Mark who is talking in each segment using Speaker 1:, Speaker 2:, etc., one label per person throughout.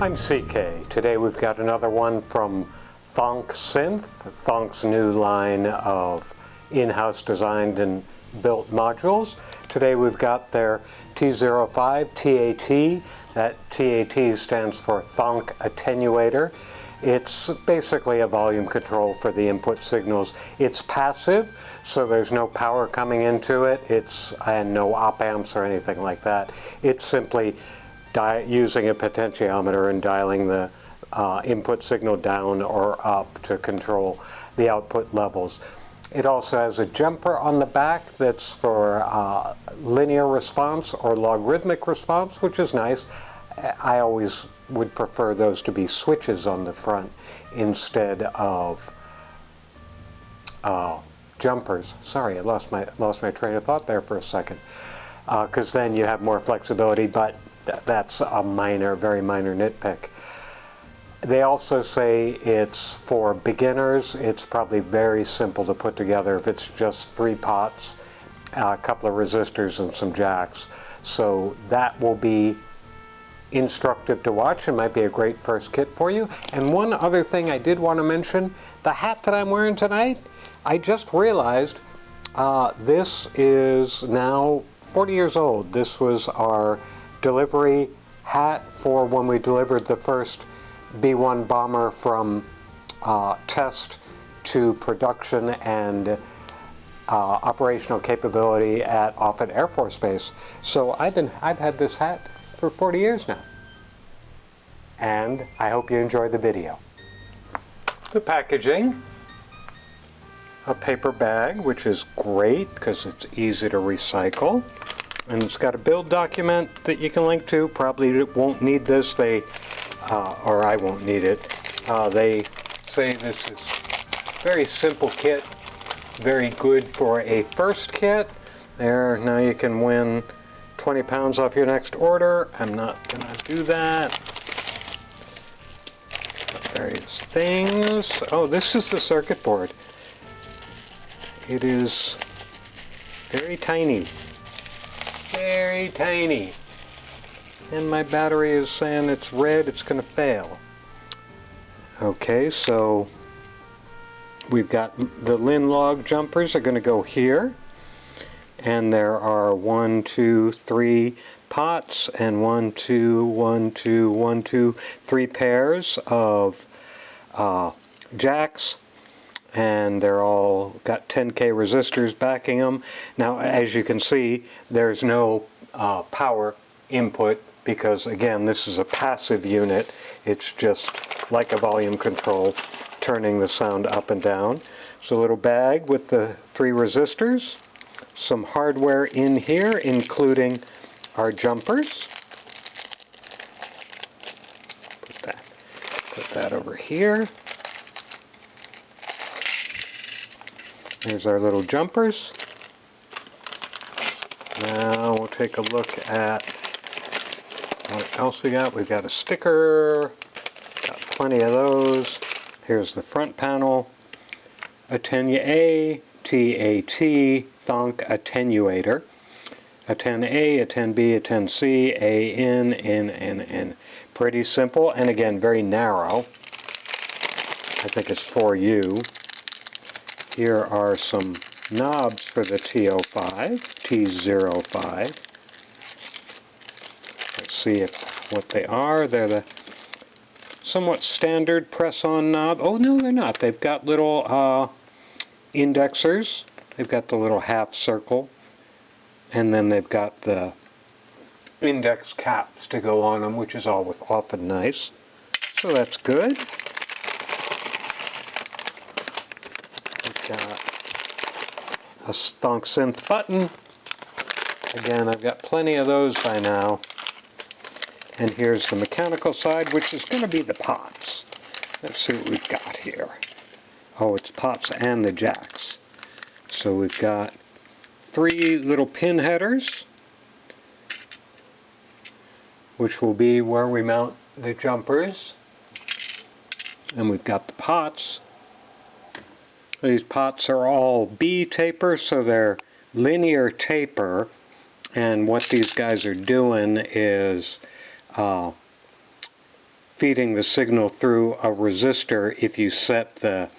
Speaker 1: I'm CK. Today we've got another one from Thonk Synth, Thonk's new line of in-house designed and built modules. Today we've got their t05 TAT. That TAT stands for Thonk attenuator. It's basically a volume control for the input signals. It's passive, so there's no power coming into it. And no op amps or anything like that. It's simply using a potentiometer and dialing the input signal down or up to control the output levels. It also has a jumper on the back that's for linear response or logarithmic response, which is nice. I always would prefer those to be switches on the front instead of jumpers. Sorry, I lost my train of thought there for a second. Because then you have more flexibility, but that's a very minor nitpick. They also say it's for beginners. It's probably very simple to put together if it's just 3 pots, a couple of resistors, and some jacks. So that will be instructive to watch and might be a great first kit for you. And one other thing I did want to mention, the hat that I'm wearing tonight, I just realized this is now 40 years old. This was our delivery hat for when we delivered the first B-1 bomber from test to production and operational capability at Offutt Air Force Base. So I've had this hat for 40 years now. And I hope you enjoy the video. The packaging, a paper bag, which is great because it's easy to recycle. And it's got a build document that you can link to. Probably won't need this, or I won't need it. They say this is a very simple kit, very good for a first kit. There, now you can win 20 pounds off your next order. I'm not gonna do that. Various things. Oh, this is the circuit board. It is very tiny. Very tiny. And my battery is saying it's red, it's going to fail. Okay, so we've got the Lin log jumpers are going to go here. And there are 1, 2, 3 pots and 1, 2, 1, 2, 1, 2, 3 pairs of jacks. And they're all got 10K resistors backing them. Now, as you can see, there's no power input because, again, this is a passive unit. It's just like a volume control, turning the sound up and down. So a little bag with the 3 resistors, some hardware in here, including our jumpers. Put that over here. There's our little jumpers. Now we'll take a look at what else we got. We've got a sticker, got plenty of those. Here's the front panel, Attenuator, TAT, Thonk attenuator. Atten A, Atten B, Atten C, A, N, N, N, N. Pretty simple, and again, very narrow. I think it's for you. Here are some knobs for the T05, T05. Let's see what they are. They're the somewhat standard press-on knob. Oh, no, they're not. They've got little indexers. They've got the little half circle. And then they've got the index caps to go on them, which is often nice. So that's good. Got a Thonk Synth button. Again, I've got plenty of those by now. And here's the mechanical side, which is going to be the pots. Let's see what we've got here. Oh, it's pots and the jacks. So we've got 3 little pin headers, which will be where we mount the jumpers. And we've got the pots. These pots are all B taper, so they're linear taper, and what these guys are doing is feeding the signal through a resistor if you set the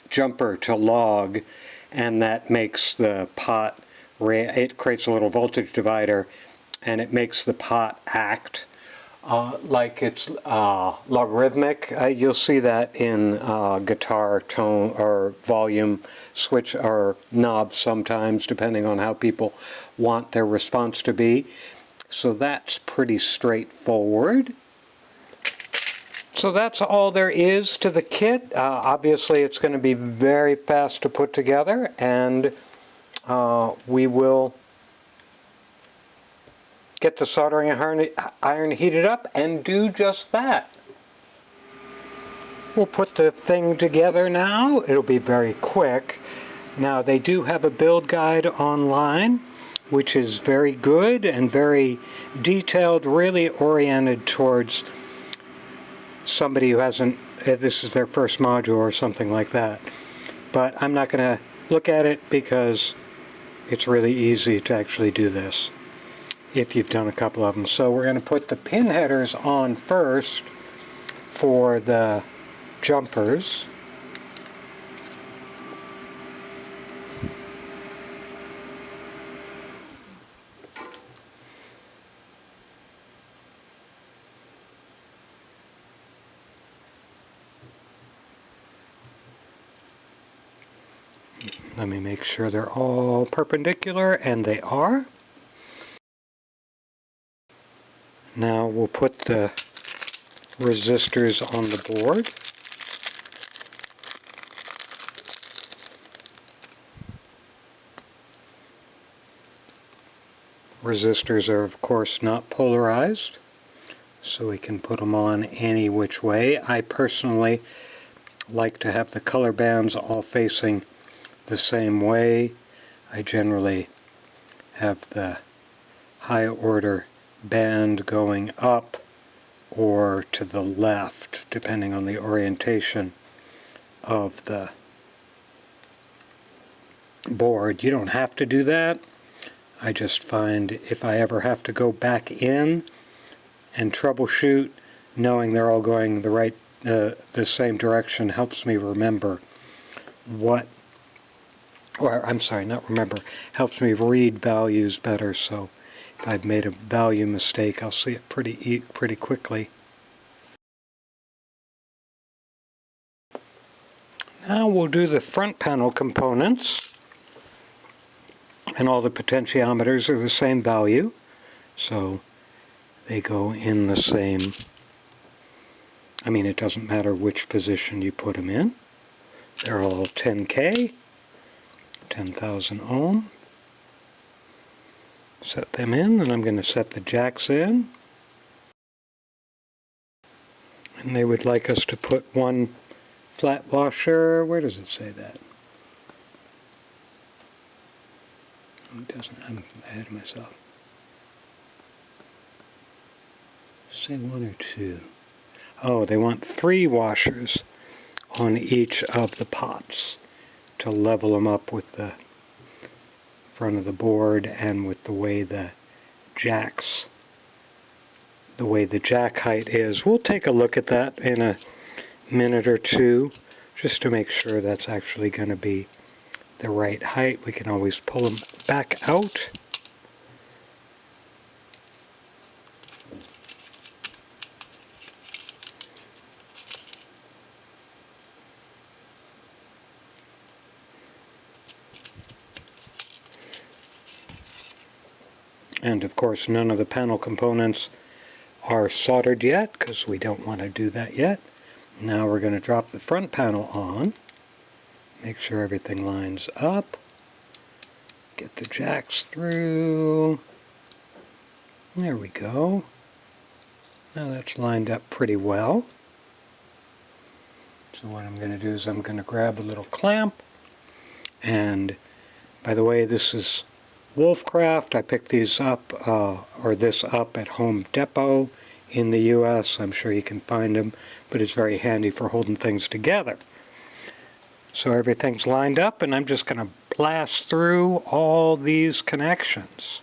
Speaker 1: jumper to log, and that makes the pot, it creates a little voltage divider, and it makes the pot act like it's logarithmic. You'll see that in guitar tone or volume switch or knobs sometimes, depending on how people want their response to be. So that's pretty straightforward. So that's all there is to the kit. Obviously it's going to be very fast to put together, and we will get the soldering iron heated up and do just that. We'll put the thing together now. It'll be very quick. Now they do have a build guide online, which is very good and very detailed, really oriented towards somebody who hasn't, this is their first module or something like that. But I'm not going to look at it because it's really easy to actually do this if you've done a couple of them. So we're going to put the pin headers on first for the jumpers. Let me make sure they're all perpendicular, and they are. Now we'll put the resistors on the board. Resistors are of course not polarized, so we can put them on any which way. I personally like to have the color bands all facing the same way. I generally have the high order band going up or to the left, depending on the orientation of the board. You don't have to do that. I just find if I ever have to go back in and troubleshoot, knowing they're all going the same direction helps me remember what, or I'm sorry, not remember, helps me read values better. So if I've made a value mistake, I'll see it pretty quickly. Now we'll do the front panel components. And all the potentiometers are the same value, so they go in the same, I mean, it doesn't matter which position you put them in. They're all 10K, 10,000 ohm. Set them in, and I'm going to set the jacks in. And they would like us to put one flat washer. Where does it say that? It doesn't. I'm ahead of myself. Say one or two. Oh, they want 3 washers on each of the pots to level them up with the front of the board and with the way the jacks, the way the jack height is. We'll take a look at that in a minute or two just to make sure that's actually going to be the right height. We can always pull them back out. And of course none of the panel components are soldered yet because we don't want to do that yet. Now we're going to drop the front panel on. Make sure everything lines up. Get the jacks through. There we go. Now that's lined up pretty well. So what I'm going to do is I'm going to grab a little clamp. And by the way, this is Wolfcraft. I picked these up, or this up at Home Depot in the US. I'm sure you can find them, but it's very handy for holding things together. So everything's lined up, and I'm just going to blast through all these connections.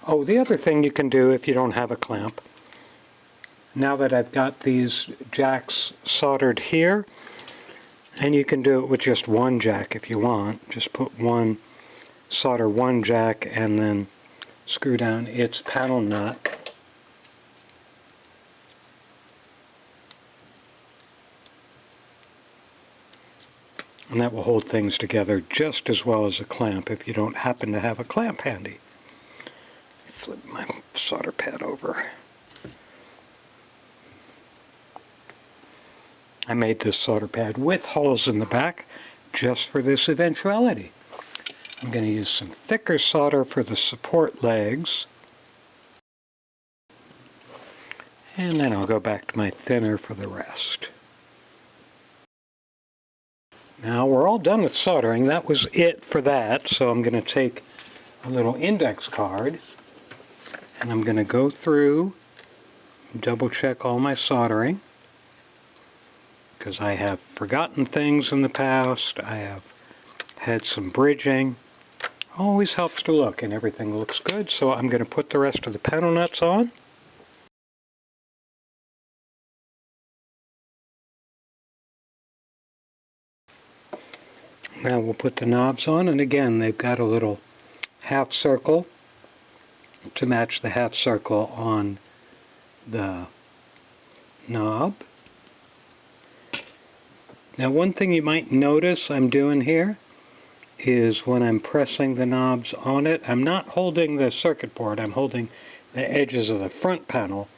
Speaker 1: Oh, the other thing you can do if you don't have a clamp, now that I've got these jacks soldered here, and you can do it with just one jack if you want, just solder one jack and then screw down its panel nut. And that will hold things together just as well as a clamp if you don't happen to have a clamp handy. Flip my solder pad over. I made this solder pad with holes in the back just for this eventuality. I'm going to use some thicker solder for the support legs. And then I'll go back to my thinner for the rest. Now we're all done with soldering. That was it for that. So I'm going to take a little index card and I'm going to go through and double check all my soldering, because I have forgotten things in the past. I have had some bridging. Always helps to look, and everything looks good. So I'm going to put the rest of the panel nuts on. Now we'll put the knobs on, and again they've got a little half circle to match the half circle on the knob. Now one thing you might notice I'm doing here is when I'm pressing the knobs on it, I'm not holding the circuit board, I'm holding the edges of the front panel,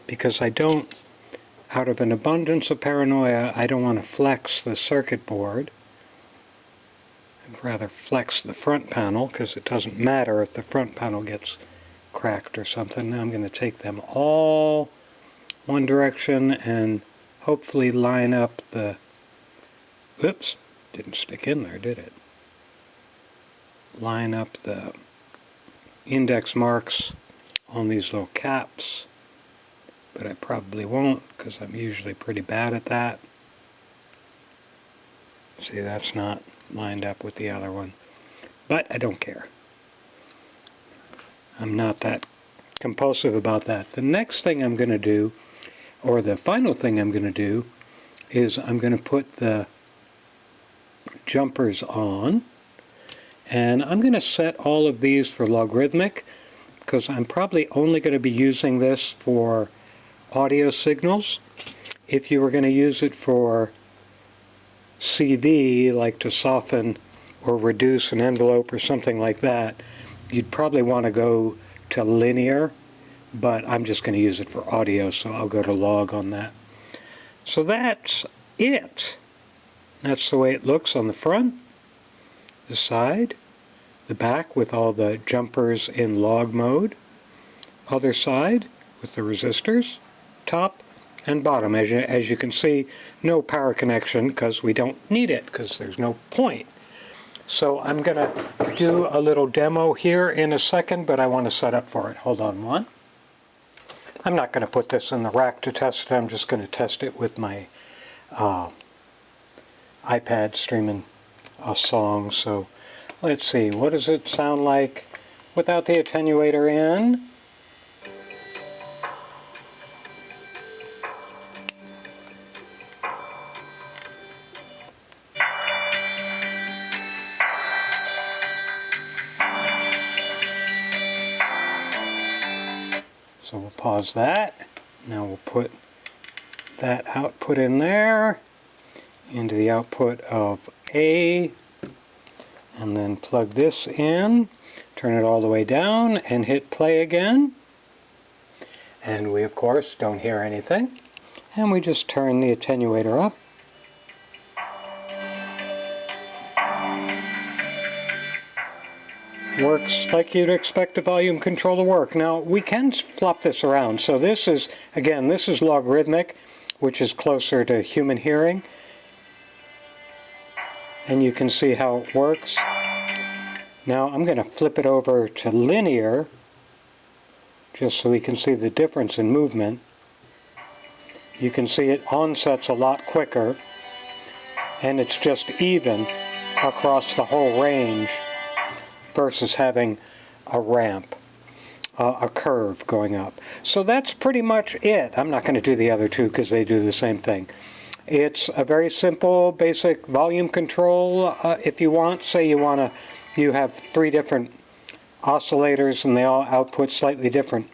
Speaker 1: because I don't, out of an abundance of paranoia, I don't want to flex the circuit board. I'd rather flex the front panel, because it doesn't matter if the front panel gets cracked or something. Now I'm going to take them all one direction and hopefully line up the, oops, didn't stick in there, did it? Line up the index marks on these little caps, but I probably won't because I'm usually pretty bad at that. See, that's not lined up with the other one, but I don't care. I'm not that compulsive about that. The next thing I'm going to do, or the final thing I'm going to do, is I'm going to put the jumpers on, and I'm going to set all of these for logarithmic, because I'm probably only going to be using this for audio signals. If you were going to use it for CV, like to soften or reduce an envelope or something like that, you'd probably want to go to linear, but I'm just going to use it for audio, so I'll go to log on that. So that's it. That's the way it looks on the front, the side, the back with all the jumpers in log mode, other side with the resistors, top and bottom. As you can see, no power connection because we don't need it, because there's no point. So I'm going to do a little demo here in a second, but I want to set up for it. Hold on one. I'm not going to put this in the rack to test it. I'm just going to test it with my iPad streaming a song. So let's see, what does it sound like without the attenuator in? So we'll pause that. Now we'll put that output in there, into the output of A, and then plug this in, turn it all the way down, and hit play again. And we, of course, don't hear anything. And we just turn the attenuator up. Works like you'd expect a volume control to work. Now, we can flop this around. So this is, again, this is logarithmic, which is closer to human hearing. And you can see how it works. Now, I'm going to flip it over to linear, just so we can see the difference in movement. You can see it onsets a lot quicker, and it's just even across the whole range versus having a ramp. a curve going up. So that's pretty much it. I'm not going to do the other two because they do the same thing. It's a very simple, basic volume control. If you want, say you have 3 different oscillators and they all output slightly different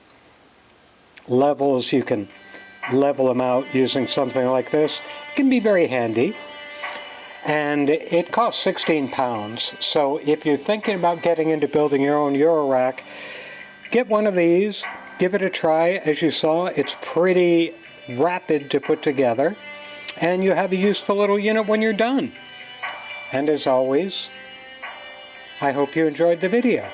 Speaker 1: levels, you can level them out using something like this. It can be very handy. And it costs 16 pounds. So if you're thinking about getting into building your own eurorack, get one of these, give it a try. As you saw, it's pretty rapid to put together, and you have a useful little unit when you're done. And as always, I hope you enjoyed the video.